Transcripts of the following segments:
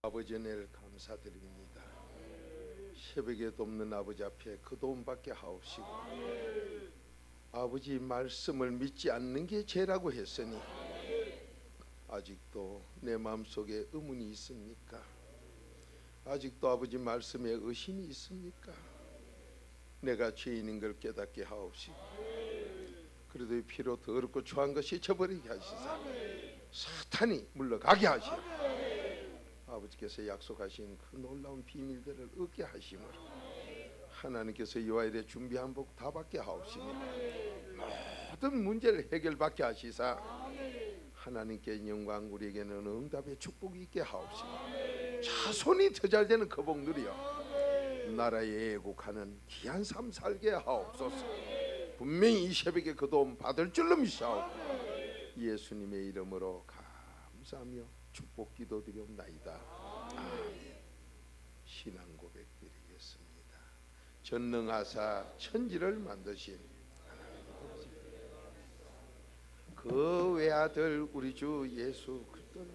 아버지 은혜를 감사드립니다. 새벽에 돕는 아버지 앞에 그 도움받게 하옵시고, 아버지 말씀을 믿지 않는 게 죄라고 했으니 아직도 내 마음속에 의문이 있습니까? 아직도 아버지 말씀에 의심이 있습니까? 내가 죄인인 걸 깨닫게 하옵시고, 그래도 이 피로 더럽고 추한 것이 쳐버리게 하시사 사탄이 물러가게 하시고, 아버지께서 약속하신 그 놀라운 비밀들을 얻게 하심으로 하나님께서 이와 이래 준비한 복 다 받게 하옵시며 모든 문제를 해결받게 하시사 하나님께 영광, 우리에게는 응답의 축복이 있게 하옵시며 자손이 더 잘되는 그 복 누려 나라에 애국하는 귀한 삶 살게 하옵소서. 분명히 이 새벽에 그 도움 받을 줄로 믿사옵고 예수님의 이름으로 감사하며 축복 기도드리옵나이다. 아멘. 신앙 고백 드리겠습니다. 전능하사 천지를 만드신 그 외아들 우리 주 예수 그리스도를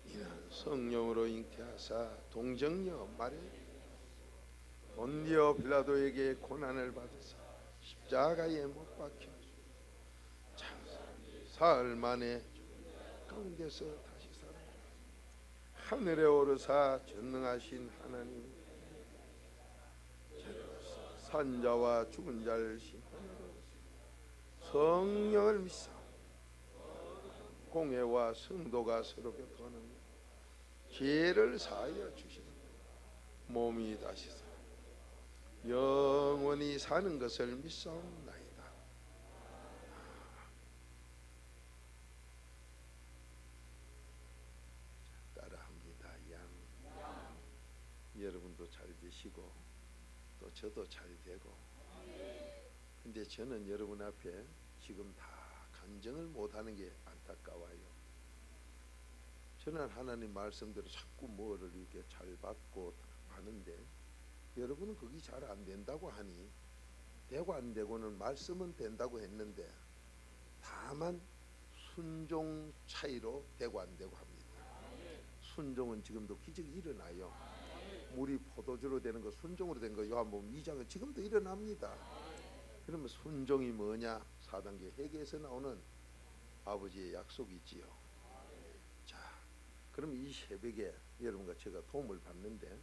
이는 성령으로 잉태하사 동정녀 마리 본디오 빌라도에게 고난을 받으사 십자가에 못 박혀 사흘 만에 가운데서 다시 살아 하늘에 오르사 전능하신 하나님 산자와 죽은 자를 심판하러 성령을 믿사 공회와 성도가 서로 교통하는 죄를 사하여 주시는 몸이 다시 살아 영원히 사는 것을 믿사옵나이다. 따라합니다. 여러분도 잘 되시고 또 저도 잘 되고, 근데 저는 여러분 앞에 지금 다 간증을 못하는 게 안타까워요. 저는 하나님 말씀대로 자꾸 뭐를 이렇게 잘 받고 하는데 여러분은 그게 잘 안 된다고 하니, 되고 안 되고는 말씀은 된다고 했는데 다만 순종 차이로 되고 안 되고 합니다. 순종은 지금도 기적이 일어나요. 물이 포도주로 되는 거, 순종으로 된 거 요한복음 2장은 지금도 일어납니다. 그러면 순종이 뭐냐? 4단계 회개에서 나오는 아버지의 약속이지요. 자, 그럼 이 새벽에 여러분과 제가 도움을 받는데,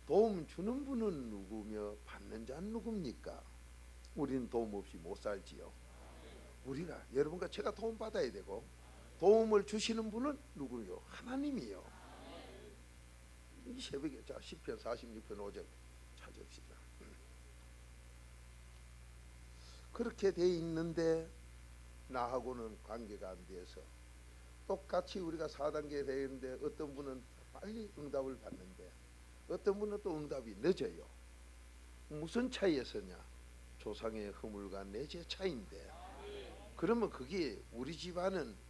도움 주는 분은 누구며 받는 자는 누굽니까? 우리는 도움 없이 못 살지요. 우리가, 여러분과 제가 도움 받아야 되고, 도움을 주시는 분은 누구요? 하나님이요. 이 새벽에 자 시편 46편 5절 찾읍시다. 그렇게 돼 있는데 나하고는 관계가 안 돼서 똑같이 우리가 4단계 되는데 어떤 분은 빨리 응답을 받는데 어떤 분은 또 응답이 늦어요. 무슨 차이에서냐? 조상의 허물과 내 죄 차이인데, 그러면 그게 우리 집안은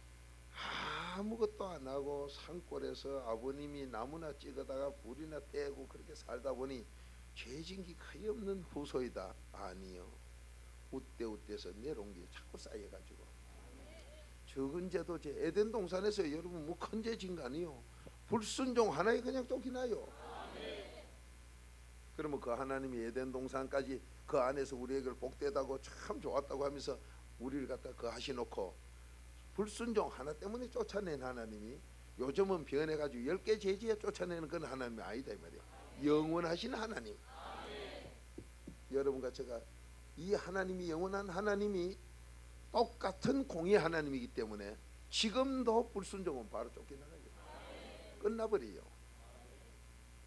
아무것도 안 하고 산골에서 아버님이 나무나 찍어다가 불이나 떼고 그렇게 살다 보니 죄진기 거의 없는 후손이다. 아니요. 웃대웃대서 내려온 게 자꾸 쌓여가지고 적은 죄도 제 에덴 동산에서 여러분 뭐 큰 죄 진 거 아니요. 불순종 하나에 그냥 쫓기나요. 그러면 그 하나님이 에덴 동산까지 그 안에서 우리에게 복되다고 참 좋았다고 하면서 우리를 갖다 그 하시놓고 불순종 하나 때문에 쫓아낸 하나님이 요즘은 변해가지고 10개 죄지에 쫓아내는 그런 하나님이 아니다 이 말이에요. 영원하신 하나님. 여러분과 제가 이 하나님이 영원한 하나님이 똑같은 공의 하나님이기 때문에 지금도 불순종은 바로 쫓겨나가요. 끝나버려요.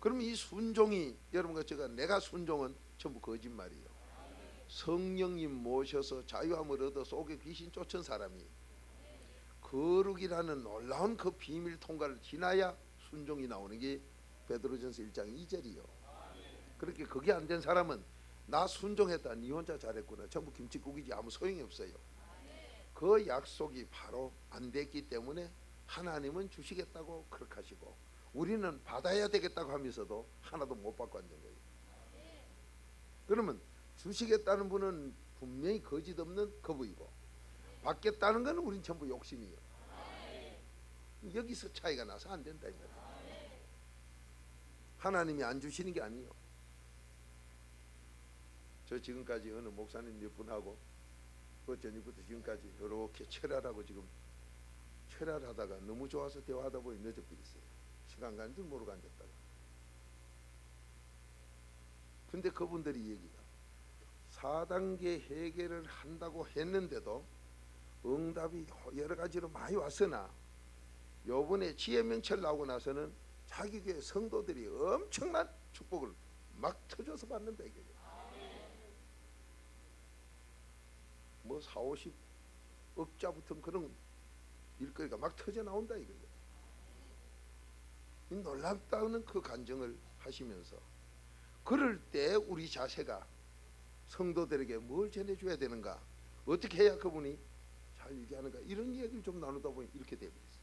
그럼 이 순종이, 여러분과 제가 내가 순종은 전부 거짓말이에요. 성령님 모셔서 자유함을 얻어 속에 귀신 쫓은 사람이 거룩이라는 놀라운 그 비밀 통과를 지나야 순종이 나오는 게 베드로전서 1장 2절이요. 그렇게 그게 안 된 사람은 나 순종했다, 니 혼자 잘했구나, 전부 김칫국이지 아무 소용이 없어요. 그 약속이 바로 안 됐기 때문에 하나님은 주시겠다고 그렇게 하시고 우리는 받아야 되겠다고 하면서도 하나도 못 받고 앉은 거예요. 그러면 주시겠다는 분은 분명히 거짓 없는 거부이고 받겠다는 것은 우린 전부 욕심이에요. 여기서 차이가 나서 안 된다 이 말이에요. 하나님이 안 주시는 게 아니에요. 저 지금까지 어느 목사님 몇 분하고 어쩌니부터 지금까지 이렇게 철야라고 지금 철야하다가 너무 좋아서 대화하다 보니 늦어버렸어요. 시간 가는 줄 모르고 앉았다가. 근데 그분들이 얘기가 4단계 해결을 한다고 했는데도 응답이 여러 가지로 많이 왔으나 요번에 지혜명철 나오고 나서는 자기 교회 성도들이 엄청난 축복을 막 터져서 받는다 이거예요. 뭐 4, 50억자 그런 일거리가 막 터져 나온다 이거예요. 이 놀랍다는 그 간증을 하시면서 그럴 때 우리 자세가 성도들에게 뭘 전해줘야 되는가, 어떻게 해야 그분이 잘 얘기하는가, 이런 얘기를 좀 나누다 보니 이렇게 되어버렸어요.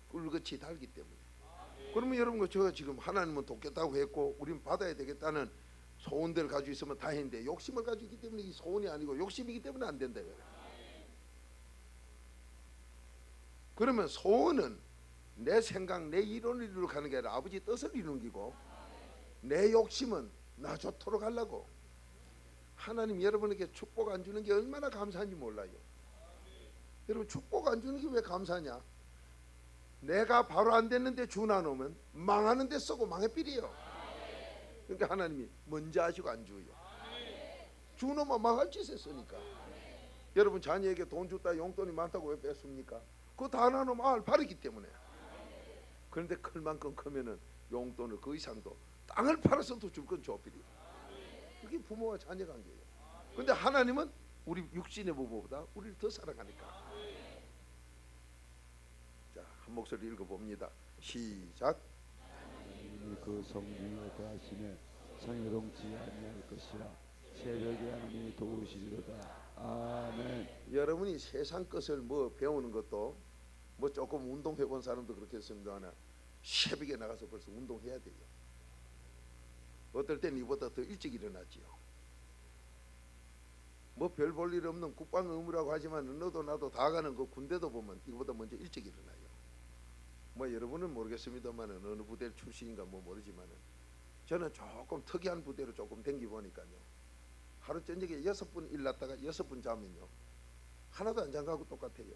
꿀같이 달기 때문에. 그러면 여러분, 제가 지금 하나님은 돕겠다고 했고 우리는 받아야 되겠다는 소원들을 가지고 있으면 다행인데 욕심을 가지고 있기 때문에 이 소원이 아니고 욕심이기 때문에 안 된다. 그러면 소원은 내 생각, 내 이론을 이루러 가는 게 아니라 아버지 뜻을 이루는 기고, 내 욕심은 나 좋도록 하려고. 하나님 여러분에게 축복 안 주는 게 얼마나 감사한지 몰라요. 여러분, 축복 안 주는 게 왜 감사하냐? 내가 바로 안 됐는데 주나 놓으면 망하는데 쓰고 망해버려요. 그러니까 하나님이 먼저 하시고 안 줘요. 주놓으면 망할 짓을 쓰니까. 여러분, 자녀에게 돈 줬다 용돈이 많다고 왜 뺐습니까? 그거 다 나누면 알 바르기 때문에. 그런데 클 만큼 크면은 용돈을 그 이상도 땅을 팔아서도 줄 건 줘버려. 그게 부모와 자녀 관계예요. 근데 하나님은 우리 육신의 부모보다 우리를 더 사랑하니까. 자, 한 목소리 읽어봅니다. 시작. 하나님이 그 성령에 더하시면 성희롱치 아니할 것이라 새벽에 하나님이 도우시리로다. 아멘. 여러분이 세상 것을 뭐 배우는 것도 뭐 조금 운동해 본 사람도 그렇게 했습니다만 새벽에 나가서 벌써 운동해야 돼요. 어떨 땐 이보다 더 일찍 일어나지요. 뭐 별 볼 일 없는 국방 의무라고 하지만 너도 나도 다 가는 그 군대도 보면 이보다 먼저 일찍 일어나요. 뭐 여러분은 모르겠습니다만 어느 부대 출신인가 뭐 모르지만 저는 조금 특이한 부대로 조금 댕기 보니까요, 하루 저녁에 6분 일났다가 6분 자면요 하나도 안 장가고 똑같아요.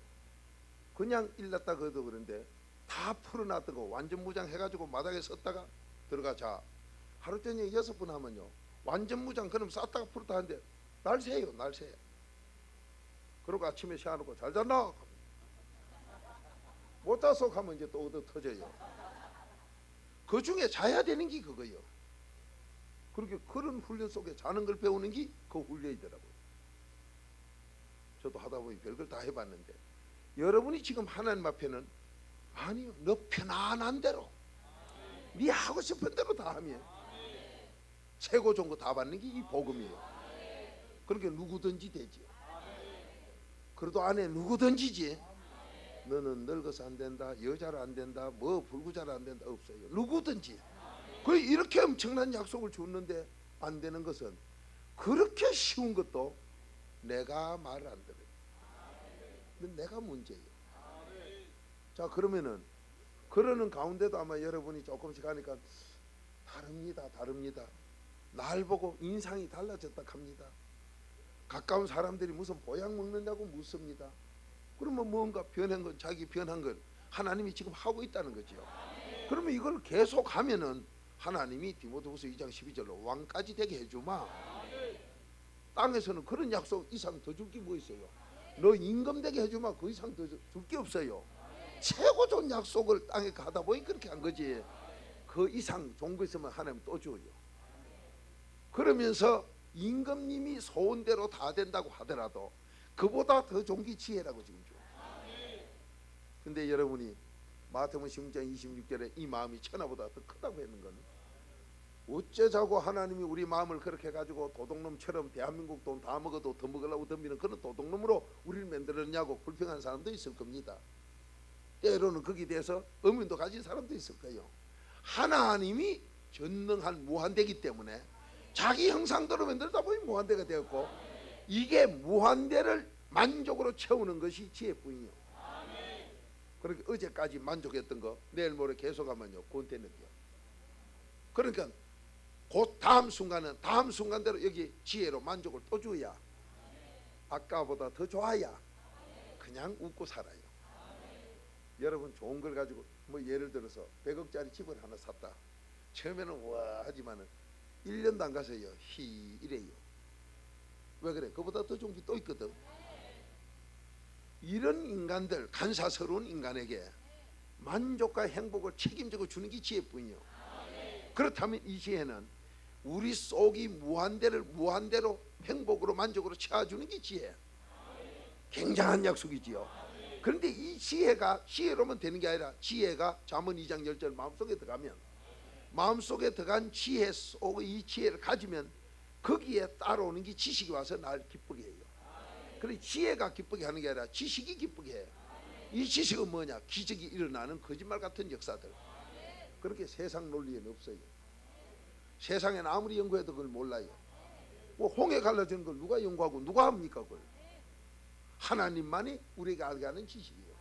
그냥 일났다 그래도 그런데 다 풀어놨던 거 완전 무장 해가지고 마당에 섰다가 들어가 자. 하루 저녁에 6분 하면요 완전 무장, 그럼 쌌다가 풀었다 하는데 날 새요, 날 새. 그리고 아침에 샤워하고 잘 잤나? 못 자서 가면 이제 또 얻어 터져요. 그 중에 자야 되는 게 그거예요. 그렇게 그런 훈련 속에 자는 걸 배우는 게 그 훈련이더라고요. 저도 하다 보니 별걸 다 해봤는데, 여러분이 지금 하나님 앞에는 아니요, 너 편안한 대로 네 하고 싶은 대로 다 하면 최고 좋은 거 다 받는 게 이 복음이에요. 그러니까 누구든지 되지요. 그래도 안에 누구든지지. 너는 늙어서 안 된다, 여자로 안 된다, 뭐 불구자로 안 된다, 없어요. 누구든지. 그 이렇게 엄청난 약속을 줬는데 안 되는 것은, 그렇게 쉬운 것도 내가 말을 안 들어요. 근데 내가 문제예요. 자, 그러면은 그러는 가운데도 아마 여러분이 조금씩 하니까 다릅니다. 날 보고 인상이 달라졌다 합니다. 가까운 사람들이 무슨 보약 먹는다고 묻습니다. 그러면 뭔가 변한 건, 자기 변한 건 하나님이 지금 하고 있다는 거죠. 그러면 이걸 계속 하면은 하나님이 디모데후서 2장 12절로 왕까지 되게 해주마. 땅에서는 그런 약속 이상 더 줄 게 뭐 있어요? 너 임금 되게 해주마. 그 이상 더 줄 게 없어요. 최고 좋은 약속을 땅에 가다 보니 그렇게 한 거지. 그 이상 좋은 거 있으면 하나님 또 줘요. 그러면서 임금님이 소원대로 다 된다고 하더라도 그보다 더 좋은 게 지혜라고 지금 줘. 근데 여러분이 마태복음 16장 26절에 이 마음이 천하보다 더 크다고 했는 건, 어째자고 하나님이 우리 마음을 그렇게 가지고 도둑놈처럼 대한민국 돈 다 먹어도 더 먹으려고 덤비는 그런 도둑놈으로 우리를 만들었냐고 불평하는 사람도 있을 겁니다. 때로는 거기에 대해서 의문도 가진 사람도 있을 거예요. 하나님이 전능한 무한대이기 때문에 자기 형상대로 만들다 보니 무한대가 되었고, 이게 무한대를 만족으로 채우는 것이 지혜뿐이요. 그렇게 어제까지 만족했던 거 내일 모레 계속하면요 권태는요. 그러니까 곧 다음 순간대로 여기 지혜로 만족을 또 줘야 아까보다 더 좋아야 그냥 웃고 살아요. 여러분 좋은 걸 가지고 뭐 예를 들어서 100억짜리 집을 하나 샀다. 처음에는 와 하지만은 1년도 안 가서요 히 이래요. 왜 그래? 그보다 더 좋은 게 또 있거든. 이런 인간들, 간사스러운 인간에게 만족과 행복을 책임지고 주는 게 지혜뿐이요. 그렇다면 이 지혜는 우리 속이 무한대로 행복으로 만족으로 채워주는 게 지혜. 굉장한 약속이지요. 그런데 이 지혜로만 되는 게 아니라 지혜가 잠언 2장 10절 마음속에 들어가면, 마음속에 들어간 지혜 속의 이 지혜를 가지면 거기에 따라오는 게 지식이 와서 날 기쁘게 해요. 그래 지혜가 기쁘게 하는 게 아니라 지식이 기쁘게 해요. 이 지식은 뭐냐? 기적이 일어나는 거짓말 같은 역사들. 그렇게 세상 논리에는 없어요. 세상에는 아무리 연구해도 그걸 몰라요. 뭐 홍해 갈라지는 걸 누가 연구하고 누가 합니까? 그걸 하나님만이 우리가 알게 하는 지식이에요.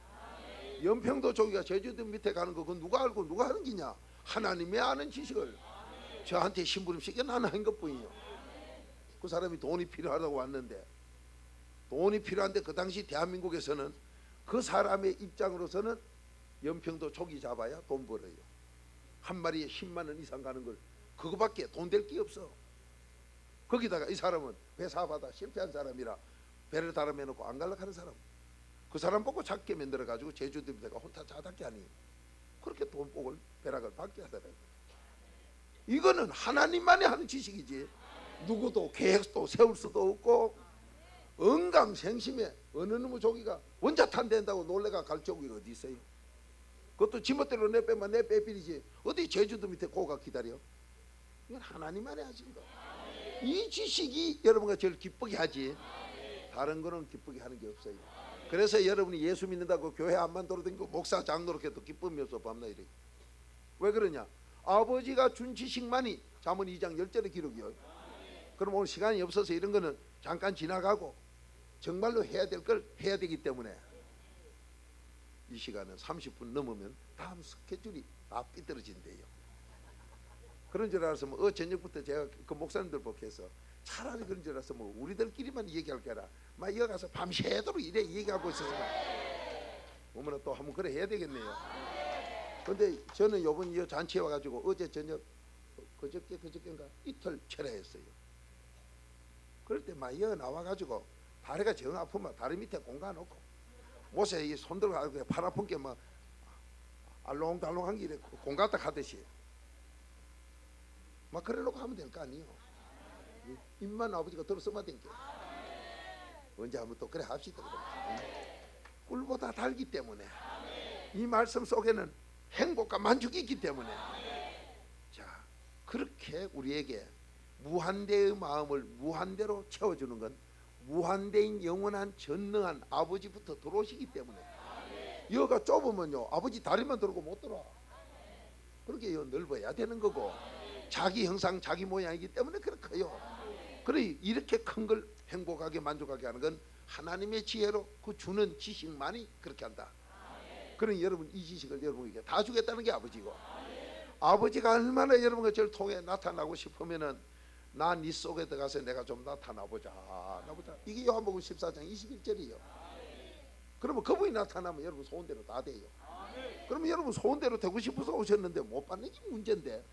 연평도 저기가 제주도 밑에 가는 거 그건 누가 알고 누가 하는 기냐? 하나님이 아는 지식을 저한테 심부름시켜 나는 한 것뿐이요. 그 사람이 돈이 필요하다고 왔는데, 돈이 필요한데 그 당시 대한민국에서는 그 사람의 입장으로서는 연평도 조기 잡아야 돈 벌어요. 한 마리에 10만 원 이상 가는 걸 그거밖에 돈 될 게 없어. 거기다가 이 사람은 배 사업하다 실패한 사람이라 배를 달아매놓고 안 갈락하는 사람. 그 사람 보고 작게 만들어가지고 제주도 밑에가 혼자 자답게 하니 그렇게 돈복을 배락을 받게 하더라고요. 이거는 하나님만이 하는 지식이지 누구도 계획도 세울 수도 없고, 언감생심에 어느 놈의 조기가 원자탄 된다고 놀래가 갈 조기가 어디 있어요? 그것도 지멋대로 내 빼면 내 빼필이지 어디 제주도 밑에 고가 기다려? 이건 하나님만이 하신 거. 이 지식이 여러분과 제일 기쁘게 하지 다른 거는 기쁘게 하는 게 없어요. 그래서 여러분이 예수 믿는다고 교회 안만 돌아다니고 목사 장로렇게 또 기쁨이 없어 밤낮 이래. 왜 그러냐? 아버지가 준 지식만이 잠언 2장 10절의 기록이요. 그럼 오늘 시간이 없어서 이런 거는 잠깐 지나가고 정말로 해야 될 걸 해야 되기 때문에 이 시간은 30분 넘으면 다음 스케줄이 다 삐뚤어진대요. 그런 줄 알아서 뭐 저녁부터 제가 그 목사님들 복해서 차라리 그런 줄 알아서 뭐 우리들끼리만 얘기할 게라 막 이어가서 밤새도록 이래 얘기하고 있어서 오면 또 한번 그래 해야 되겠네요. 근데 저는 요번 이 잔치에 와가지고 어제 저녁 그저께인가 이틀 철회했어요. 그럴 때 막 이어 나와가지고 다리가 정 아프면 다리 밑에 공간 놓고 옷에 이 손 들어가지고 팔 아픈 게 막 알롱달롱한 게 공간 딱 하듯이 막 그래 놓고 하면 될 거 아니에요. 입만 아버지가 들어서만 된 게 언제 한번 또 그래 합시다. 꿀보다 달기 때문에 이 말씀 속에는 행복과 만족이 있기 때문에 자 그렇게 우리에게 무한대의 마음을 무한대로 채워주는 건 무한대인 영원한 전능한 아버지부터 들어오시기 때문에 여가 좁으면요 아버지 다리만 들고 못 들어와. 그렇게 넓어야 되는 거고 자기 형상 자기 모양이기 때문에 그렇게 커요. 그래 이렇게 큰 걸 행복하게 만족하게 하는 건 하나님의 지혜로 그 주는 지식만이 그렇게 한다. 그러니 여러분 이 지식을 여러분에게 다 주겠다는 게 아버지고, 아버지가 얼마나 여러분과 저를 통해 나타나고 싶으면은 나 네 속에 들어가서 내가 좀 나타나보자. 이게 요한복음 14장 21절이에요. 그러면 그분이 나타나면 여러분 소원대로 다 돼요. 그러면 여러분 소원대로 되고 싶어서 오셨는데 못 받는 게 문제인데,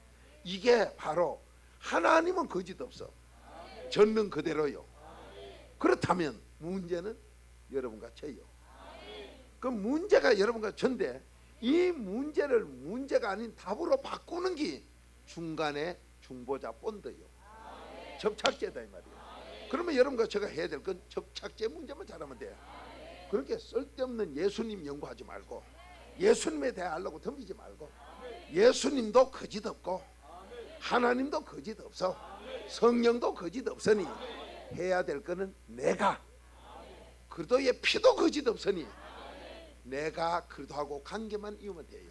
이게 바로 하나님은 거짓 없어. 전능 그대로요. 그렇다면 문제는 여러분과 저요. 그 문제가 여러분과 전데 이 문제를 문제가 아닌 답으로 바꾸는 게 중간에 중보자 본드요. 접착제다 이 말이에요. 그러면 여러분과 제가 해야 될 건 접착제 문제만 잘하면 돼요. 그렇게 쓸데없는 예수님 연구하지 말고 예수님에 대해 알려고 덤비지 말고, 예수님도 거짓 없고 하나님도 거짓 없어 성령도 거짓 없으니 해야 될 거는 내가, 그리스도의 피도 거짓 없으니 내가 그리스도하고 관계만 이으면 돼요.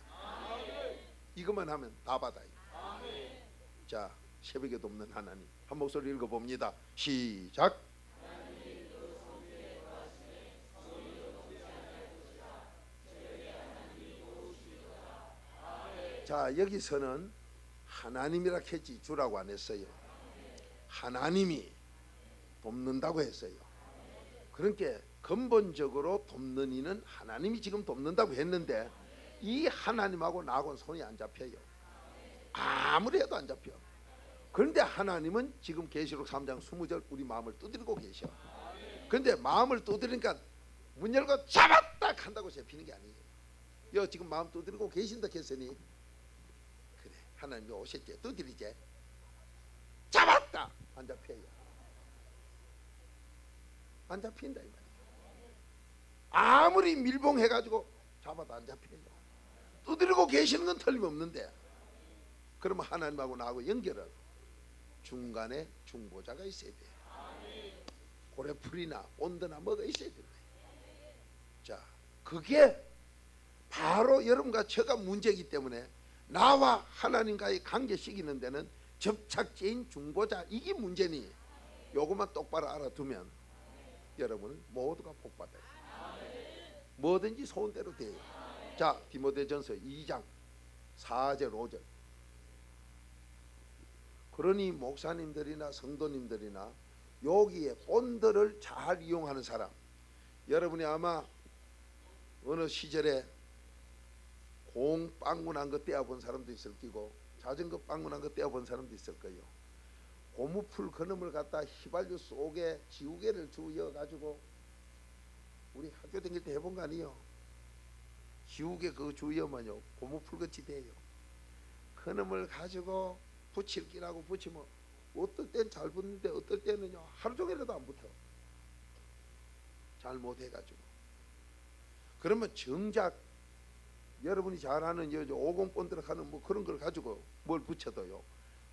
이것만 하면 다 받아요. 자, 새벽에도 없는 하나님 한 목소리 읽어봅니다. 시작. 자, 여기서는 하나님이라 했지 주라고 안 했어요. 하나님이 돕는다고 했어요. 그러니까 근본적으로 돕는 이는 하나님이 지금 돕는다고 했는데 이 하나님하고 나하고는 손이 안 잡혀요. 아무리 해도 안 잡혀. 그런데 하나님은 지금 계시록 3장 20절 우리 마음을 두드리고 계셔. 그런데 마음을 두드리니까 문 열고 잡았다 한다고 잡히는 게 아니에요. 여 지금 마음 두드리고 계신다 했으니 그래 하나님이 오셨지 두드리지. 잡았다 안 잡혀요. 안 잡힌다 이 말이에요. 아무리 밀봉해가지고 잡아도 안 잡혀요. 두드리고 계시는 건 틀림없는데 그러면 하나님하고 나하고 연결을 중간에 중보자가 있어야 돼. 고래풀이나 온도나 뭐가 있어야 돼. 자, 그게 바로 여러분과 저가 문제이기 때문에 나와 하나님과의 관계 시기는 데는 접착제인 중보자 이게 문제니 요것만 똑바로 알아두면 여러분은 모두가 복받아요. 뭐든지 소원대로 돼요. 자, 디모데전서 2장 4절 5절. 그러니 목사님들이나 성도님들이나 여기에 본들을 잘 이용하는 사람, 여러분이 아마 어느 시절에 공 빵문한 거 떼어본 사람도 있을 거고 자전거 빵문한 거 떼어본 사람도 있을 거예요. 고무풀 그놈을 갖다 휘발유 속에 지우개를 주워가지고 우리 학교 다닐 때 해본 거 아니에요? 지우개 그거 주우면요 고무풀같이 돼요. 그놈을 가지고 붙일 끼라고 붙이면 어떨 땐 잘 붙는데 어떨 때는요 하루 종일해도 안 붙어. 잘못해가지고. 그러면 정작 여러분이 잘 아는 50본드락 하는 뭐 그런 걸 가지고 뭘 붙여도요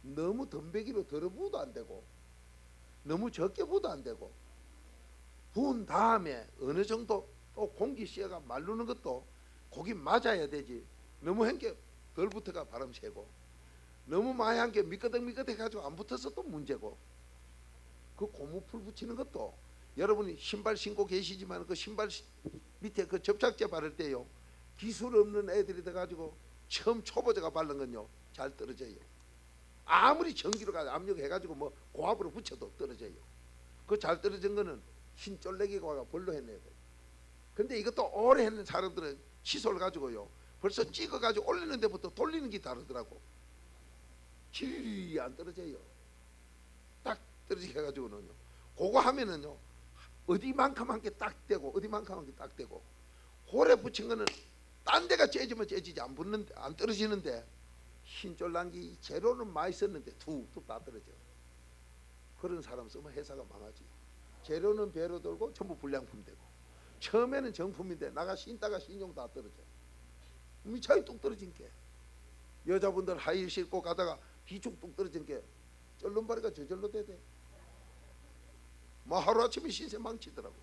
너무 덤배기로 덜어 부어도 안 되고 너무 적게 부어도 안 되고 부은 다음에 어느 정도 또 공기 씌어가 마르는 것도 거기 맞아야 되지. 너무 한 게 덜 붙어가 바람 새고 너무 많이 한 게 미끄덕미끄덕 해가지고 안 붙어서 또 문제고. 그 고무풀 붙이는 것도 여러분이 신발 신고 계시지만 그 신발 밑에 그 접착제 바를 때요 기술 없는 애들이 돼가지고 처음 초보자가 바른 건요 잘 떨어져요. 아무리 전기로 가지고 압력해가지고 뭐 고압으로 붙여도 떨어져요. 그 잘 떨어진 거는 흰 쫄래기가 벌로 해내야 돼. 근데 이것도 오래 했는 사람들은 칫솔 가지고요 벌써 찍어가지고 올리는 데부터 돌리는 게 다르더라고. 길이 안 떨어져요. 딱 떨어지게 해가지고는요 그거 하면은요 어디만큼 한 게 딱 되고 어디만큼 한 게 딱 되고 홀에 붙인 거는 딴 데가 째지면 째지지 안 붙는데 안 떨어지는데 흰 쫄랑기 재료는 많이 썼는데 툭툭 다 떨어져. 그런 사람 쓰면 회사가 망하지. 재료는 배로 들고 전부 불량품 되고 처음에는 정품인데 나가 신다가 신용 다 떨어져. 미차이 뚝 떨어진 게 여자분들 하이힐 신고 가다가 비축 뚝 떨어진 게 쩔름바리가 저절로 되대. 뭐 하루아침에 신세 망치더라고.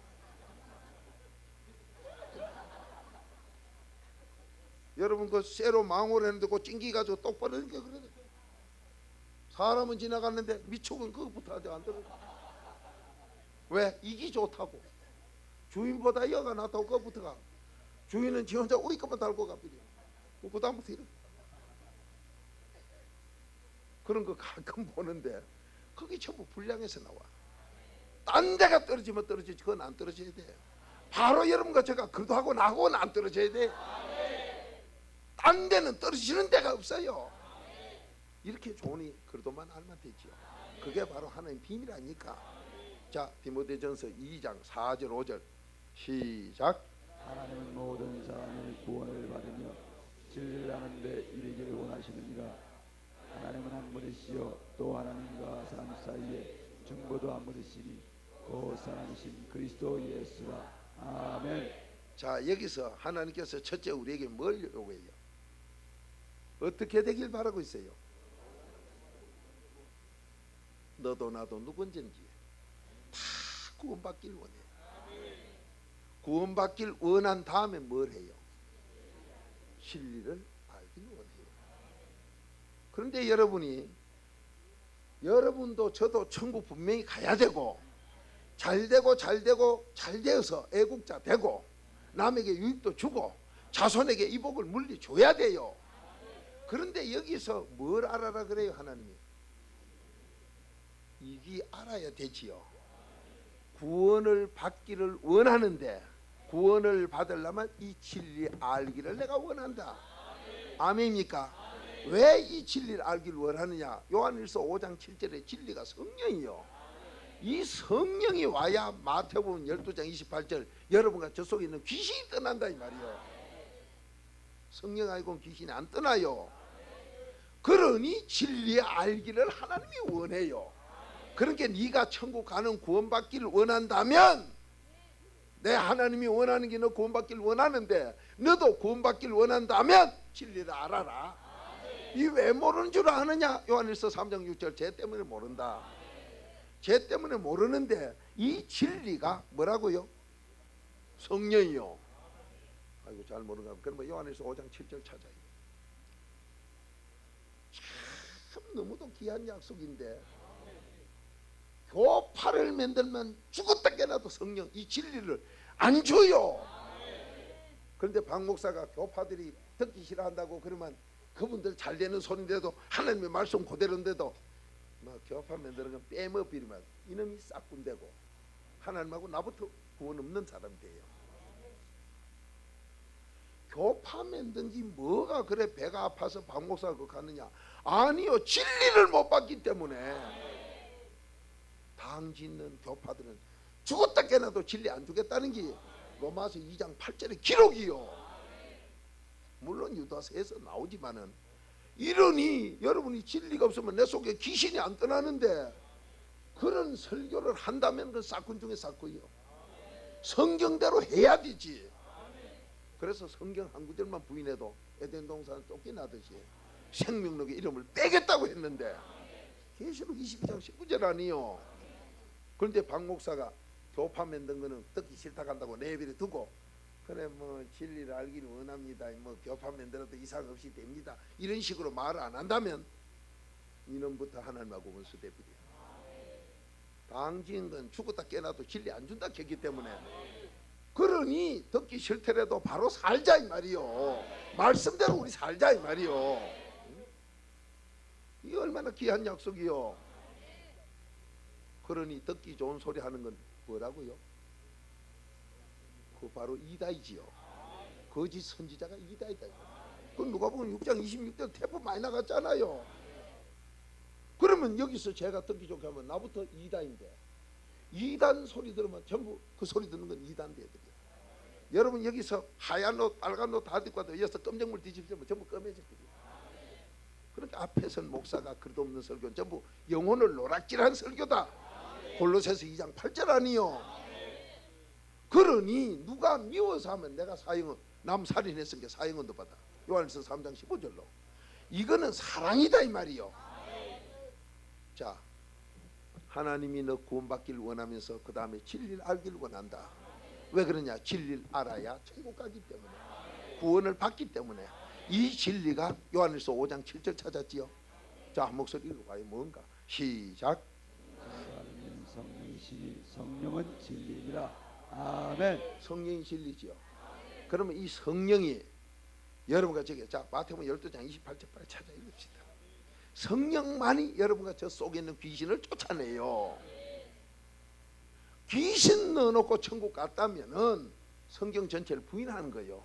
여러분 그 쇠로 망호를 했는데 그 찡기 가지고 똑 벌어진 게 그래. 사람은 지나갔는데 미축은 그것부터 아직 안 떨어져. 왜? 이기 좋다고. 주인보다 여가 낫다고 그것부터가. 주인은 지 혼자 우리 것만 달고 가버려. 그 다음부터 이래. 그런 거 가끔 보는데 그게 전부 불량에서 나와. 딴 데가 떨어지면 떨어지지 그건 안 떨어져야 돼. 바로 여러분과 제가 그래도 하고 나하고는 안 떨어져야 돼. 딴 데는 떨어지는 데가 없어요. 이렇게 좋으니 그래도만 알면 되지요. 그게 바로 하나님 비밀 아닙니까? 자, 디모데전서 2장 4절 5절 시작. 하나님은 모든 사람의 구원을 받으며 진리를 아는 데 이르기를 원하시느니라. 하나님은 한 분이시요 또 하나님과 사람 사이에 중보도 한 분이시니 곧 사람이신 그리스도 예수라. 아멘. 자, 여기서 하나님께서 첫째 우리에게 뭘 요구해요? 어떻게 되길 바라고 있어요? 너도 나도 누군지 다 구원받길 원해. 구원받길 원한 다음에 뭘 해요? 진리를 알길 원해요. 그런데 여러분도 저도 천국 분명히 가야 되고 잘 되어서 애국자 되고 남에게 유익도 주고 자손에게 이 복을 물리줘야 돼요. 그런데 여기서 뭘 알아라 그래요 하나님이? 이게 알아야 되지요. 구원을 받기를 원하는데 구원을 받으려면 이 진리 알기를 내가 원한다. 아멘입니까? 왜 이 진리를 알기를 원하느냐? 요한일서 5장 7절에 진리가 성령이요. 이 성령이 와야 마태복음 12장 28절 여러분과 저 속에 있는 귀신이 떠난다 이 말이요. 성령 아니고는 귀신이 안 떠나요. 그러니 진리 알기를 하나님이 원해요. 그러니까 네가 천국 가는 구원받기를 원한다면 내 하나님이 원하는 게 너 구원받기를 원하는데 너도 구원받기를 원한다면 진리를 알아라. 이 왜 모르는 줄 아느냐? 요한일서 3장 6절 죄 때문에 모른다. 죄 때문에 모르는데 이 진리가 뭐라고요? 성령이요. 아이고 잘 모르는가. 그러면 요한일서 5장 7절 찾아요. 참 너무도 귀한 약속인데 교파를 만들면 죽었다 깨나도 성령 이 진리를 안 줘요. 그런데 박 목사가 교파들이 듣기 싫어한다고 그러면 그분들 잘 되는 소리인데도 하나님의 말씀 그대로인데도 막 교파 만드는 건 빼먹비리면 이놈이 싹군대고 하나님하고 나부터 구원 없는 사람이 돼요. 교파 만든 게 뭐가 그래 배가 아파서 박 목사가 그거 가느냐? 아니요, 진리를 못 받기 때문에. 당 짓는 교파들은 죽었다 깨나도 진리 안 주겠다는 게 로마서 2장 8절의 기록이요. 물론 유다서에서 나오지만은 이러니 여러분이 진리가 없으면 내 속에 귀신이 안 떠나는데 그런 설교를 한다면 그 사건 중에 사건이요. 성경대로 해야 되지. 그래서 성경 한 구절만 부인해도 에덴 동산 쫓겨나듯이 생명록의 이름을 빼겠다고 했는데 계시록 22장 19절 아니요. 그런데 박 목사가 교파 만든 거는 듣기 싫다 간다고 내버려 두고 그래 뭐 진리를 알기를 원합니다. 뭐 교파 만들어도 이상 없이 됩니다. 이런 식으로 말을 안 한다면 이놈부터 하나님하고 원수되버려. 당진 건 죽었다 깨나도 진리 안 준다 했기 때문에 그러니 듣기 싫더라도 바로 살자 이 말이요. 말씀대로 우리 살자 이 말이요. 이 얼마나 귀한 약속이요. 그러니 듣기 좋은 소리 하는 건 뭐라고요? 그 바로 이다이지요. 거짓 선지자가 이다이다. 그 누가 보면 6장 26절 태포 많이 나갔잖아요. 그러면 여기서 제가 듣기 좋게 하면 나부터 이다인데 이단 소리 들으면 전부 그 소리 듣는 건 이단대들이야. 여러분 여기서 하얀 옷 빨간 옷 다 듣고 와도 여기서 검정물 뒤집으면 전부 검해졌거든요. 그러니까 앞에선 목사가 그릇 없는 설교는 전부 영혼을 노락질한 설교다. 골로새서 2장 8절 아니요. 그러니 누가 미워서 하면 내가 사형은 남 살인했으니까 사형은도 받아. 요한일서 3장 15절로 이거는 사랑이다 이 말이요. 자, 하나님이 너 구원받기를 원하면서 그 다음에 진리를 알기를 원한다. 왜 그러냐? 진리를 알아야 천국 가기 때문에 구원을 받기 때문에 이 진리가 요한일서 5장 7절 찾았지요. 자, 한 목소리 읽어봐요. 뭔가 시작. 성령이시니 성령은 진리니라. 아멘. 성령이 진리지요. 그러면 이 성령이 여러분과 저기 자 마태복음 12장 28절 빨리 찾아 읽읍시다. 성령만이 여러분과 저 속에 있는 귀신을 쫓아내요. 귀신 넣어놓고 천국 갔다면은 성경 전체를 부인하는 거예요.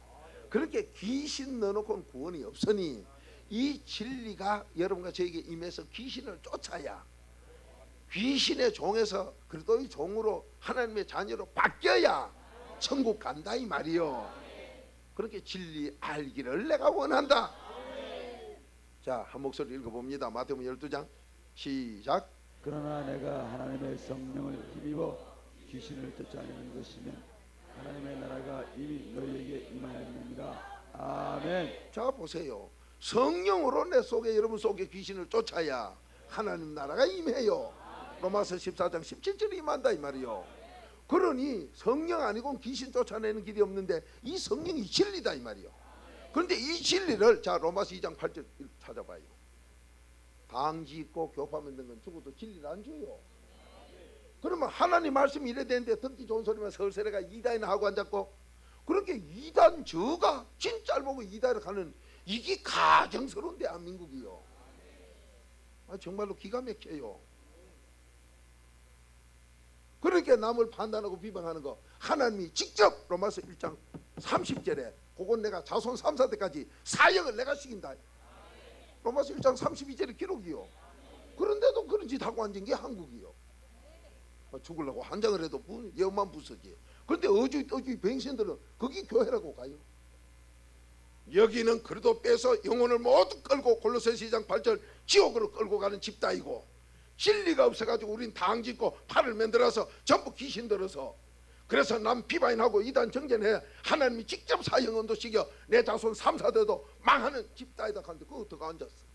그렇게 귀신 넣어놓고는 구원이 없으니 이 진리가 여러분과 저에게 임해서 귀신을 쫓아야 귀신의 종에서 그리스도의 종으로 하나님의 자녀로 바뀌어야 천국 간다 이 말이요. 그렇게 진리 알기를 내가 원한다. 자, 한 목소리 읽어봅니다. 마태복음 12장 시작. 그러나 내가 하나님의 성령을 힘입어 귀신을 쫓아내는 것이면 하나님의 나라가 이미 너희에게 임하였느니라. 아멘. 자 보세요. 성령으로 내 속에 여러분 속에 귀신을 쫓아야 하나님 나라가 임해요. 로마서 14장 17절에 임한다 이 말이요. 그러니 성령 아니고는 귀신 쫓아내는 길이 없는데 이 성령이 진리다 이 말이요. 그런데 이 진리를 자 로마서 2장 8절 찾아봐요. 당 짓고 교파 만든 건 죽어도 진리를 안 줘요. 그러면 하나님 말씀이 이래 되는데 듣기 좋은 소리만 설설해가 이단이나 하고 앉았고 그렇게 이단 저가 진짜 보고 이단을 가는 이게 가정스러운 대한민국이요. 정말로 기가 막혀요. 그러니까 남을 판단하고 비방하는 거 하나님이 직접 로마서 1장 30절에 그건 내가 자손 3사대까지 사형을 내가 시킨다. 로마서 1장 32절의 기록이요. 그런데도 그런 짓 하고 앉은 게 한국이요. 죽으려고 한장을 해도 예언만 부서지. 그런데 어주이 병신들은 거기 교회라고 가요. 여기는 그래도 빼서 영혼을 모두 끌고 골로새서 2장 8절 지옥으로 끌고 가는 집단이고, 진리가 없어가지고 우린 당 짓고 팔을 만들어서 전부 귀신 들어서, 그래서 남 비방하고 이단 정전해 하나님이 직접 사형언도 시켜 내 자손 3사대도 망하는 집단이다 하는데 그거 어떻게 앉았어?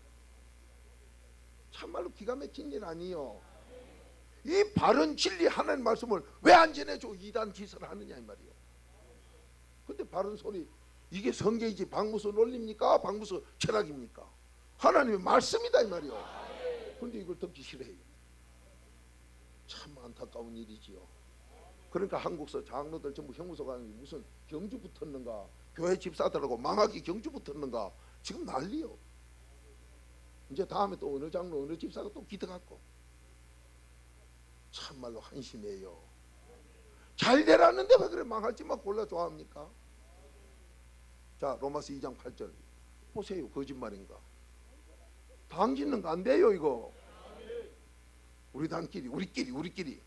참말로 기가 막힌 일 아니요. 이 바른 진리 하나님 말씀을 왜 안 전해줘 이단 짓을 하느냐 이 말이요. 근데 바른 소리, 이게 성경이지 박무수 논리입니까? 박무수 철학입니까? 하나님의 말씀이다 이 말이요. 근데 이걸 듣기 싫어해요. 참 안타까운 일이지요. 그러니까 한국서 장로들 전부 형무소 가는 무슨 경주 붙었는가, 교회 집사들하고 망하기 경주 붙었는가, 지금 난리요. 이제 다음에 또 어느 장로 어느 집사가 또 기득하고, 참말로 한심해요. 잘 되라는데 왜 그래 망할지만 골라 좋아합니까? 자, 로마서 2장 8절 보세요. 거짓말인가? 당 짓는 거 안 돼요 이거. 우리 당끼리 우리끼리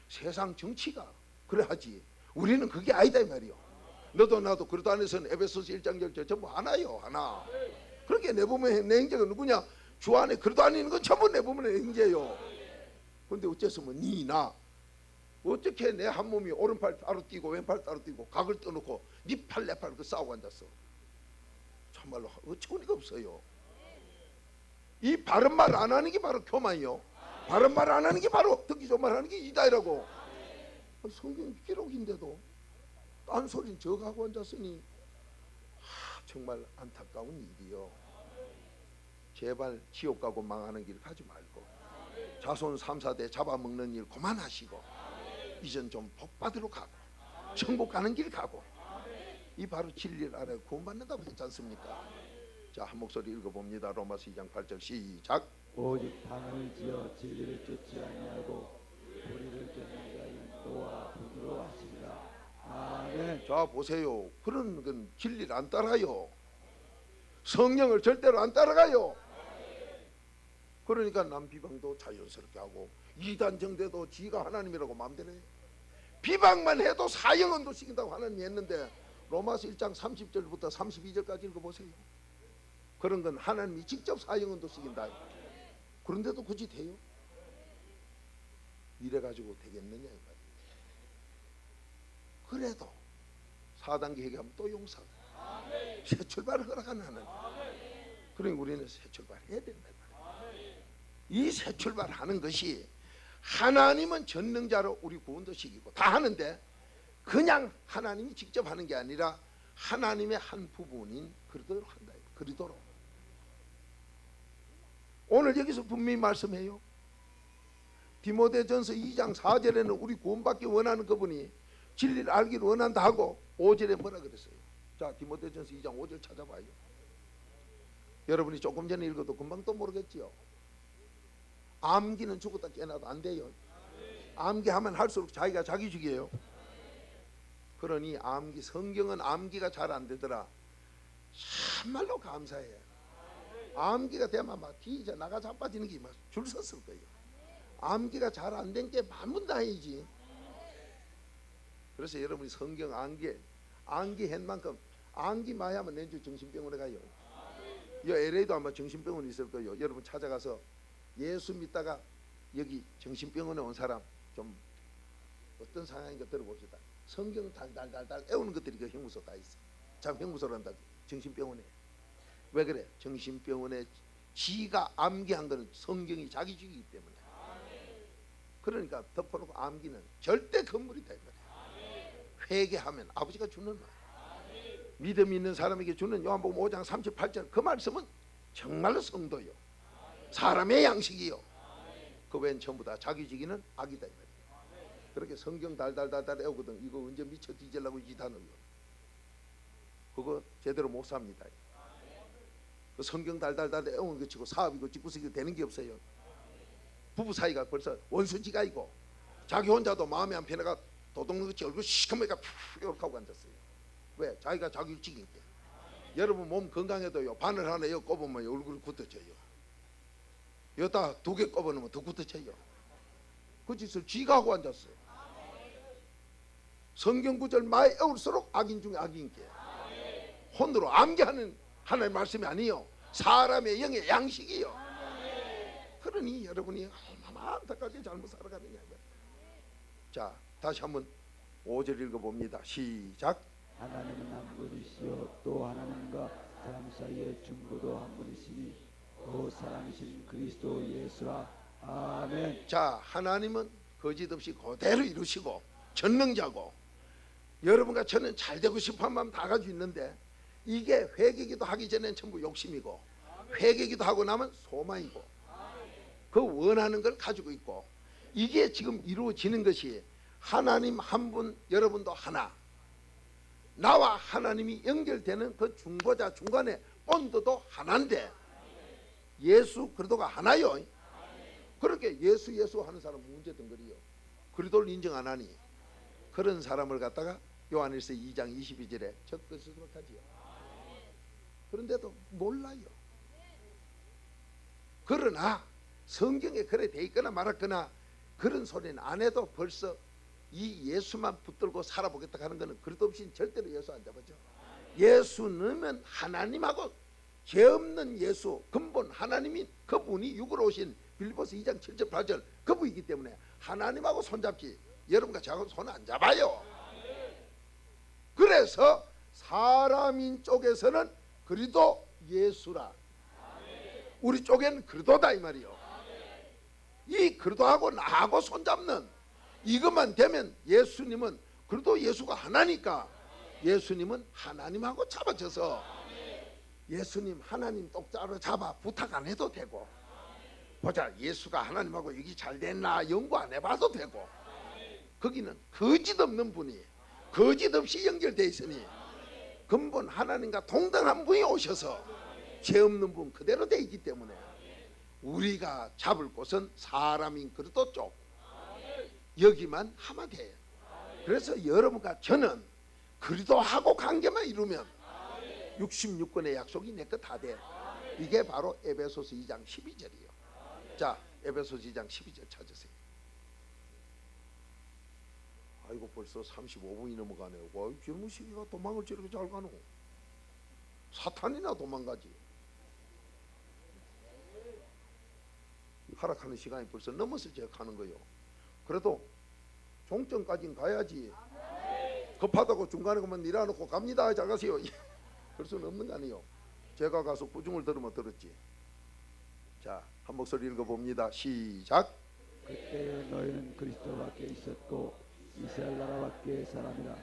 세상 정치가 그래 하지, 우리는 그게 아니다 이 말이요. 너도 나도 그러도 안에서는 에베소서 1장 1절 전부 하나요, 하나. 그렇게 내보면 내 형제가 누구냐? 주 안에 그러도 아니는 건 전부 내보면 내 형제요. 근데 어째서면 니나 어떻게 내 한 몸이 오른팔 따로 뛰고 왼팔 따로 뛰고 각을 떠놓고 니 팔 내 팔 그 싸우고 앉았어. 참말로 어처구니가 없어요. 이 바른 말 안 하는 게 바로 교만이요. 바른 말 안 하는 게 바로 듣기 좋은 말 하는 게 이다이라고. 성경 기록인데도 딴소리는 저하고 앉았으니 정말 안타까운 일이요. 제발 지옥 가고 망하는 길 가지 말고 자손 3사대 잡아먹는 일 그만하시고 이젠 좀 복 받으러 가고 천국 가는 길 가고, 이 바로 진리를 알아야 구원받는다고 했지 않습니까? 자, 한 목소리 읽어봅니다. 로마서 2장 8절 시작. 오직 당을 지어 진리를 쫓지 아니하고 불의를 쫓는 자인 또한 부끄러워하시리라. 아멘. 자, 보세요. 그런 건 진리를 안 따라요. 성령을 절대로 안 따라가요. 그러니까 남 비방도 자연스럽게 하고 이단 정대도 지가 하나님이라고 마음대로 해. 비방만 해도 사형언도 시킨다고 하나님이 했는데 로마서 1장 30절부터 32절까지 읽어보세요. 그런 건 하나님이 직접 사형언도 시킨다. 그런데도 굳이 돼요? 이래가지고 되겠느냐 이 말이에요. 그래도 4단계 회개하면 또 용서하고 새 출발을 허락하는 하나님. 그러니 우리는 새 출발 해야 된다 이 말이에요. 이 새 출발하는 것이 하나님은 전능자로 우리 구원도 시키고 다 하는데 그냥 하나님이 직접 하는 게 아니라 하나님의 한 부분인 그리도록 한다. 그리도록. 오늘 여기서 분명히 말씀해요. 디모데전서 2장 4절에는 우리 구원받기 원하는 그분이 진리를 알기를 원한다 하고 5절에 뭐라 그랬어요? 자, 디모데전서 2장 5절 찾아봐요. 여러분이 조금 전에 읽어도 금방 또 모르겠지요. 암기는 죽었다 깨어나도 안 돼요. 암기하면 할수록 자기가 자기 죽이에요. 그러니 암기, 성경은 암기가 잘 안 되더라. 참말로 감사해. 암기가 되면 막 뒤져 나가 자빠지는 게 막 줄 섰을 거예요. 암기가 잘 안 된 게 만분다행이지. 그래서 여러분이 성경 암기한 만큼 암기 많이 하면 내주 정신병원에 가요. 이 LA도 아마 정신병원이 있을 거예요. 여러분 찾아가서 예수 믿다가 여기 정신병원에 온 사람 좀 어떤 상황인가 들어봅시다. 성경 달달달달 애우는 것들이 그 형무소 다 있어. 참 형무소를 한다. 정신병원에. 왜 그래? 정신병원에 지가 암기한 거는 성경이 자기 죽이기 때문에. 그러니까 덮어놓고 암기는 절대 건물이다 이 말이야. 회개하면 아버지가 주는 말. 믿음 있는 사람에게 주는 요한복음 5장 38절 그 말씀은 정말로 성도요. 사람의 양식이요. 그 외엔 전부 다 자기 지기는 악이다 이 말이야. 그렇게 성경 달달달달 애우거든. 이거 언제 미쳐 뒤질라고 이 짓하는 거. 그거 제대로 못 삽니다. 그 성경 달달달 애옹을 그치고 사업이고 집구석이고 되는 게 없어요. 부부 사이가 벌써 원수지간이고 자기 혼자도 마음이 안 편해가 도둑놈같이 얼굴 시커멓게 이렇게 하고 앉았어요. 왜? 자기가 자기를 지키니까. 여러분 몸 건강해도요, 바늘 하나 여 꼽으면 얼굴이 굳어져요. 여기다 2개 꼽아놓으면 더 굳어져요. 그 짓을 쥐가 하고 앉았어요. 성경 구절 많이 외울수록 악인 중에 악인 게 혼으로 암기하는 하나님의 말씀이 아니요, 사람의 영의 양식이요. 그러니 여러분이 얼마나 안타깝게 잘못 살아가느냐. 자, 다시 한번 5절 읽어봅니다. 시작. 하나님은 한 분이시요 또 하나님과 사람 사이의 중보도 한 분이시니 또 사람이신 그리스도 예수라. 아멘. 자, 하나님은 거짓없이 그대로 이루시고 전능자고, 여러분과 저는 잘 되고 싶은 마음 다 가지고 있는데, 이게 회개기도 하기 전엔 전부 욕심이고 회개기도 하고 나면 소망이고, 그 원하는 걸 가지고 있고, 이게 지금 이루어지는 것이 하나님 한 분, 여러분도 하나, 나와 하나님이 연결되는 그 중보자 중간에 본도도 하나인데, 예수 그리스도가 하나요. 그렇게 예수 하는 사람 문제던거리요. 그리스도를 인정 안 하니 그런 사람을 갖다가 요한일서 2장 22절에 적그리스도로 하지요. 그런데도 몰라요. 그러나 성경에 그래 돼 있거나 말았거나 그런 소리는 안 해도 벌써 이 예수만 붙들고 살아보겠다 하는 것은 그릇 없이 절대로 예수 안 잡아죠. 예수는 하나님하고 죄 없는 예수, 근본 하나님인 그분이 육으로 오신 빌립보서 2장 7절 8절 그분이기 때문에 하나님하고 손잡지 여러분과 저하고 손 안 잡아요. 그래서 사람인 쪽에서는 그리도 예수라, 우리 쪽에는 그리도다 이 말이요. 이 그리도하고 나하고 손잡는 이것만 되면 예수님은, 그리도 예수가 하나니까 예수님은 하나님하고 잡아져서 예수님 하나님 똑자로 잡아 부탁 안 해도 되고, 보자 예수가 하나님하고 여기 잘 됐나 연구 안 해봐도 되고, 거기는 거짓 없는 분이 거짓 없이 연결되어 있으니 근본 하나님과 동등한 분이 오셔서 죄 없는 분 그대로 되어 있기 때문에 우리가 잡을 곳은 사람인 그리도 쪽, 여기만 하면 돼요. 그래서 여러분과 저는 그리도하고 관계만 이루면 66권의 약속이 내 것 다 돼. 이게 바로 에베소서 2장 12절이에요. 자, 에베소서 2장 12절 찾으세요. 아이고 벌써 35분이 넘어가네요. 와, 젊은 시기가 도망을 저렇게 잘 가노. 사탄이나 도망가지. 하락하는 시간이 벌써 넘어서 제가 가는 거요. 그래도 종점까지는 가야지. 급하다고 중간에 그만 일어놓고 갑니다 잘 가세요 그럴 수는 없는 거 아니에요. 제가 가서 구중을 들으면 들었지. 자, 한 목소리 읽어봅니다. 시작. 그때 너희는 그리스도 밖에 있었고 이스라엘 나라 밖에 사람이라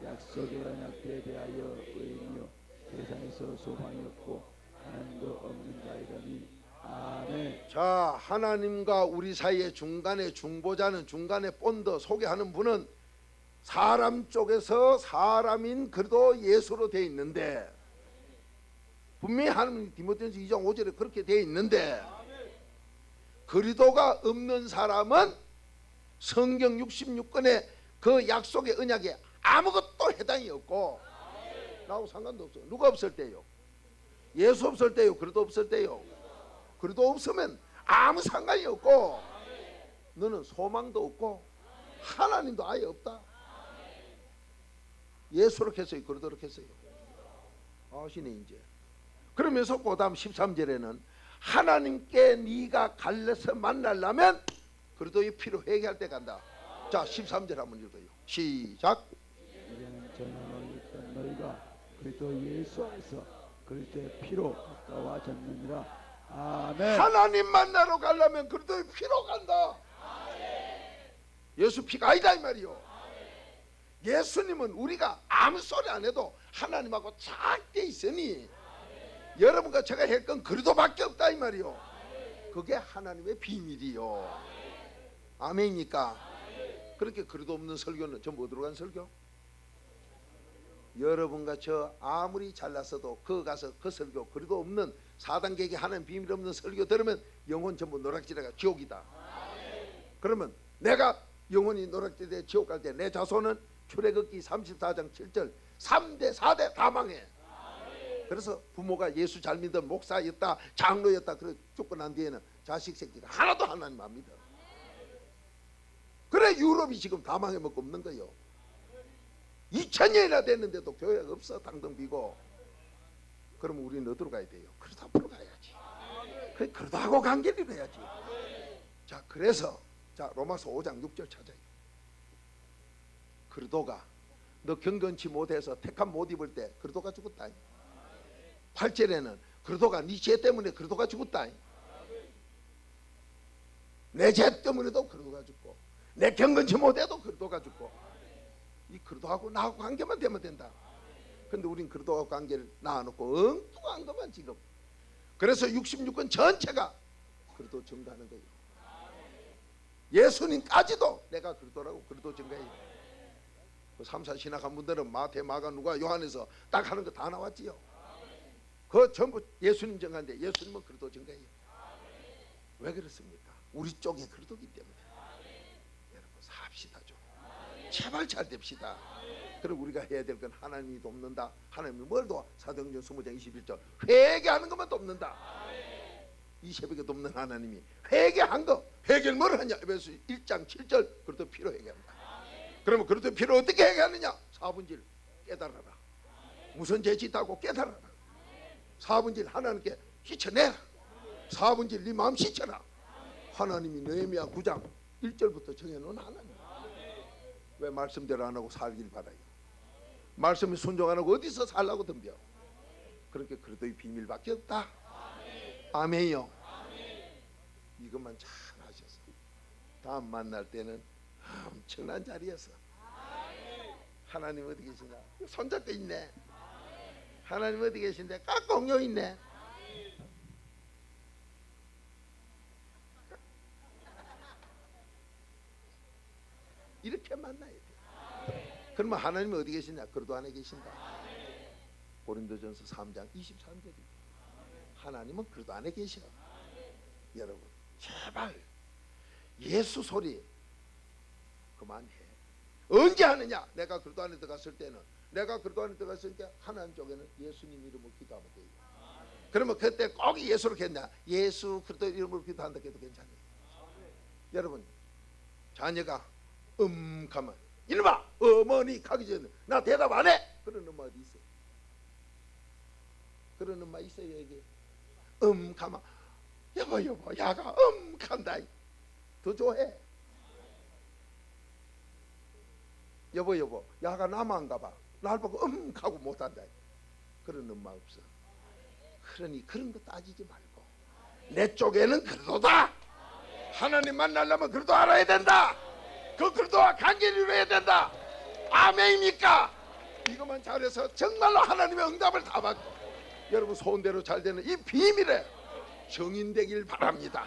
약속의 언약에 대하여 의인이요 세상에서 소망이 없고 하나님도 없는 자이라니. 아멘. 자, 하나님과 우리 사이의 중간에 중보자는, 중간에 본더 소개하는 분은 사람 쪽에서 사람인 그리도 예수로 되어 있는데, 분명히 하나님 디모데전서 2장 5절에 그렇게 되어 있는데, 그리도가 없는 사람은 성경 66권의 그 약속의 언약에 아무것도 해당이 없고 나하고 상관도 없어. 누가 없을 때요? 예수 없을 때요? 그리도 없을 때요? 그리도 없으면 아무 상관이 없고 너는 소망도 없고 하나님도 아예 없다. 예수로 했어요? 그리도로 했어요? 아시네 이제. 그러면서 그 다음 13절에는 하나님께 네가 갈래서 만나려면 그리도의 피로 회개할 때 간다. 자, 13절 한번 읽어요. 시작. 이제는 전에 있던 너희가 그리스도 예수 안에서 그리스도의 피로 가까워졌느니라. 아멘. 하나님 만나러 가려면 그리도의 피로 간다. 예수 피가 아니다 이 말이요. 예수님은 우리가 아무 소리 안 해도 하나님하고 잘 돼 있으니 여러분과 제가 할 건 그리도밖에 없다 이 말이요. 그게 하나님의 비밀이요. 아멘이니까. 그렇게 그리도 없는 설교는 전부 어디로 간 설교? 여러분과 저 아무리 잘났어도 그 가서 그 설교 그리도 없는 사단계획에 하는 비밀 없는 설교 들으면 영혼 전부 노락지대가 지옥이다. 그러면 내가 영혼이 노락지대 지옥 갈 때 내 자손은 출애굽기 34장 7절 3대 4대 다 망해. 그래서 부모가 예수 잘 믿은 목사였다 장로였다 그래 죽고 난 뒤에는 자식 새끼가 하나도 하나님 안 믿어. 그래 유럽이 지금 다 망해먹고 없는 거요. 2000년이나 됐는데도 교회가 없어. 당등 비고. 그러면 우리는 어디로 가야 돼요? 그러다 앞으로 가야지. 그러다 하고 관계를 해야지. 자, 그래서 자 로마서 5장 6절 찾아요. 그리도가 너 경건치 못해서 택함 못 입을 때 그리도가 죽었다. 8절에는 그리도가 네 죄 때문에 그리도가 죽었다. 내 죄 때문에도 그리도가 죽고 내 경건치 못해도 그리도가 죽고 이 그리도하고 나하고 관계만 되면 된다. 근데 우린 그리도하고 관계를 놔놓고 엉뚱한 것만 지금. 그래서 66권 전체가 그리도 증거하는 거예요. 예수님까지도 내가 그리도라고 그리도 증거해요. 그 3사 신학한 분들은 마태, 마가, 누가, 요한에서 딱 하는 거 다 나왔지요. 그 전부 예수님 증거인데 예수님은 그리도 증거해요. 왜 그렇습니까? 우리 쪽에 그리도기 때문에. 여러분 삽시다 좀. 제발 잘 됩시다. 그리고 우리가 해야 될 건 하나님이 돕는다. 하나님이 뭘 도와? 사도행전 20장 21절 회개하는 것만 돕는다. 이 새벽에 돕는 하나님이 회개한 거. 회개를 뭘 하냐? 에베소 1장 7절 그래도 피로 회개한다. 그러면 그래도 피로 어떻게 회개하느냐? 4분질 깨달아라. 무슨 죄 짓다고 깨달아라. 4분질 하나님께 휘쳐내라. 4분질 네 마음 씻쳐라. 하나님이 느헤미야 9장 1절부터 정해놓은 하나님. 왜 말씀대로 안 하고 살길 바라요? 말씀에 순종 안 하고 어디서 살라고 덤벼? 그렇게 그래도 비밀밖에 없다. 아멘이요. 이것만 잘 하셔서 다음 만날 때는 엄청난 자리에서 하나님 어디 계시냐? 손잡고 있네. 하나님 어디 계신데? 깍공룡 있네. 이렇게 만나야 돼. 그러면 하나님은 어디 계시냐? 그리도 안에 계신다. 고린도전서 3장 23절이 하나님은 그리도 안에 계셔. 여러분 제발 예수 소리 그만해. 언제 하느냐? 내가 그리도 안에 들어갔을 때는 내가 그리도 안에 들어갔을 때 하나님 쪽에는 예수님 이름으로 기도하면 돼요. 그러면 그때 꼭 예수로 했냐? 예수 그리도 이름으로 기도한다 해도 괜찮아요. 여러분 자녀가 가만 이놈아 어머니 가기 전에 나 대답 안 해. 그런 엄마 어디 있어요? 그런 엄마 있어요 여기? 가만 여보 야가 간다. 더 좋아해. 여보 야가 나만 가봐. 날 보고 가고 못한다. 그런 엄마 없어. 그러니 그런 거 따지지 말고 내 쪽에는 그리도다. 하나님 만나려면 그리도 알아야 된다. 그 그리도와 관계를 이루어야 된다. 아멘입니까? 이것만 잘해서 정말로 하나님의 응답을 다 받고 여러분 소원대로 잘 되는 이 비밀에 정인되길 바랍니다.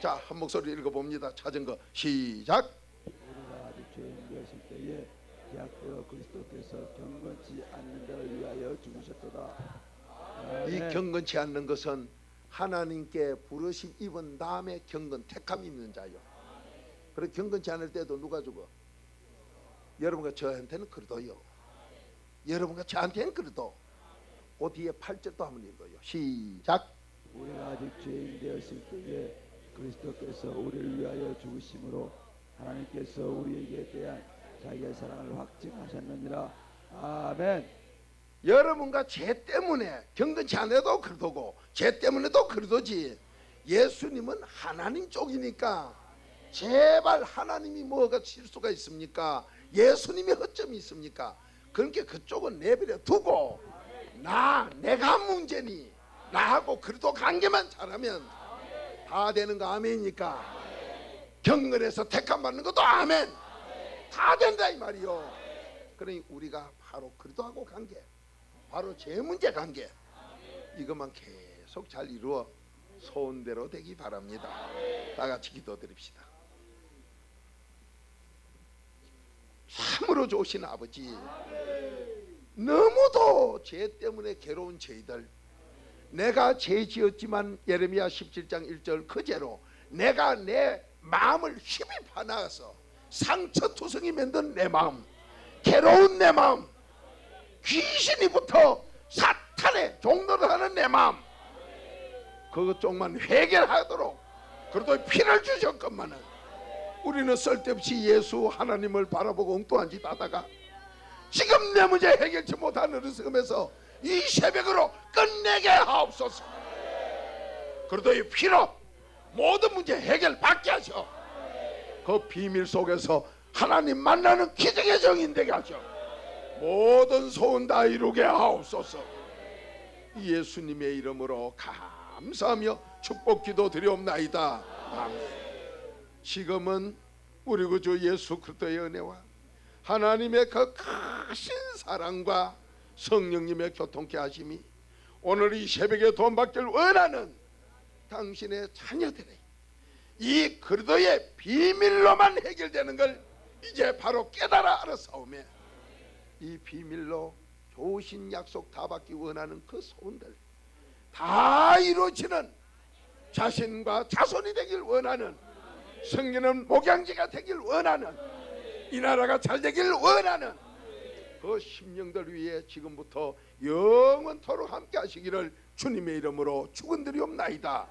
자, 한 목소리 읽어봅니다. 찾은 거 시작. 우리가 아직 죄인 되었을 때에 계약되어 그리스도께서 경건치 않는 자를 위하여 죽으셨도다. 이 경건치 않는 것은 하나님께 부르심 입은 다음에 경건 택함 입는 자요. 그래 경건치 않을 때도 누가 죽어? 여러분과 저한테는 그래도요. 여러분과 저한테는 그래도. 그 뒤에 8절도 한번 읽어요. 시작. 우리가 아직 죄인 되었을 때에 그리스도께서 우리를 위하여 죽으심으로 하나님께서 우리에게 대한 자기의 사랑을 확증하셨느니라. 아멘. 여러분과 죄 때문에 경건치 않아도 그래도고 죄 때문에도 그래도지. 예수님은 하나님 쪽이니까 제발 하나님이 뭐가 실수가 있습니까? 예수님이 허점이 있습니까? 그러니까 그쪽은 내버려 두고 내가 문제니 나하고 그래도 관계만 잘하면 다 되는 거 아멘이니까. 경건해서 택함 받는 것도 아멘. 다 된다 이 말이요. 그러니 우리가 바로 그리도하고 관계, 바로 제 문제 관계, 이것만 계속 잘 이루어 소원대로 되기 바랍니다. 다 같이 기도드립시다. 참으로 좋으신 아버지, 너무도 죄 때문에 괴로운 저희들, 내가 죄 지었지만 예레미야 17장 1절 그제로 내가 내 마음을 힘이 파나가서 상처투성이 만든 내 마음, 괴로운 내 마음, 귀신이 붙어 사탄의 종노를 하는 내 마음, 그것 쪽만 해결하도록 그래도 피를 주셨건만은 우리는 쓸데없이 예수 하나님을 바라보고 엉뚱한 짓 하다가 지금 내 문제 해결치 못한 어리석음에서 이 새벽으로 끝내게 하옵소서. 그래도 이 피로 모든 문제 해결받게 하셔. 그 비밀 속에서 하나님 만나는 기적의 정인 되게 하셔. 모든 소원 다 이루게 하옵소서. 예수님의 이름으로 감사하며 축복기도 드리옵나이다. 아멘. 지금은 우리 구주 예수 그리스도의 은혜와 하나님의 그 크신 사랑과 성령님의 교통케 하심이 오늘 이 새벽에 도움받기를 원하는 당신의 자녀들의 이 그리스도의 비밀로만 해결되는 걸 이제 바로 깨달아 알아싸우며 이 비밀로 좋으신 약속 다 받기 원하는 그 소원들 다 이루어지는 자신과 자손이 되길 원하는, 성기는 목양지가 되길 원하는, 이 나라가 잘 되길 원하는 그 심령들 위해 지금부터 영원토록 함께 하시기를 주님의 이름으로 축원드리옵나이다.